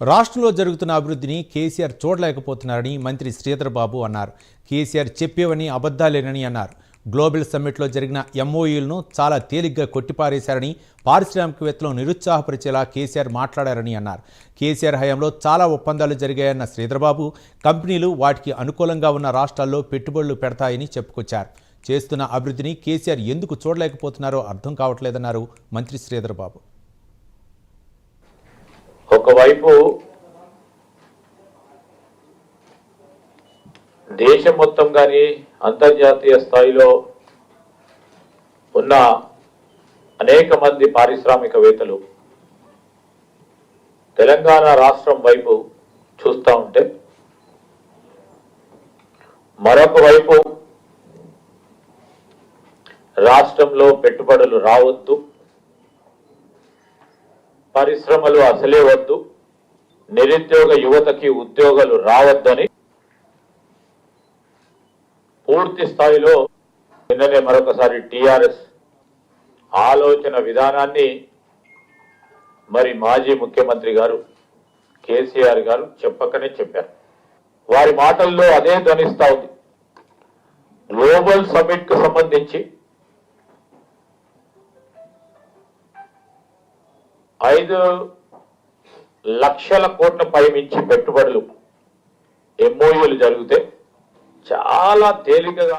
రాష్ట్రంలో జరుగుతున్న అభివృద్ధిని కేసీఆర్ చూడలేకపోతున్నారని మంత్రి శ్రీధర్ బాబు అన్నారు. కేసీఆర్ చెప్పేవని అబద్ధాలేనని అన్నారు. గ్లోబల్ సమ్మిట్లో జరిగిన ఎంఓయూలను చాలా తేలిగ్గా కొట్టిపారేశారని, పారిశ్రామికవేత్తలను నిరుత్సాహపరిచేలా కేసీఆర్ మాట్లాడారని అన్నారు. కేసీఆర్ హయాంలో చాలా ఒప్పందాలు జరిగాయన్న శ్రీధర్ బాబు కంపెనీలు వాటికి అనుకూలంగా ఉన్న రాష్ట్రాల్లో పెట్టుబడులు పెడతాయని చెప్పుకొచ్చారు. చేస్తున్న అభివృద్ధిని కేసీఆర్ ఎందుకు చూడలేకపోతున్నారో అర్థం కావట్లేదన్నారు మంత్రి శ్రీధర్ బాబు. ఒకవైపు దేశం మొత్తం కానీ అంతర్జాతీయ స్థాయిలో ఉన్న అనేక మంది పారిశ్రామికవేత్తలు తెలంగాణ రాష్ట్రం వైపు చూస్తూ ఉంటే, మరొక వైపు రాష్ట్రంలో పెట్టుబడులు రావద్దు, పరిశ్రమలు అసలే వద్దు, నిరుద్యోగ యువతకి ఉద్యోగాలు రావద్దని పూర్తి స్థాయిలో నిన్ననే మరొకసారి టిఆర్ఎస్ ఆలోచన విధానాన్ని మరి మాజీ ముఖ్యమంత్రి గారు కేసీఆర్ గారు చెప్పకనే చెప్పారు. వారి మాటల్లో అదే ధ్వనిస్తా ఉంది. గ్లోబల్ సమ్మిట్ కు సంబంధించి 5 లక్షల కోట్ల పైమించి పెట్టుబడులు ఎంఓయూలు జరిగితే చాలా తేలికగా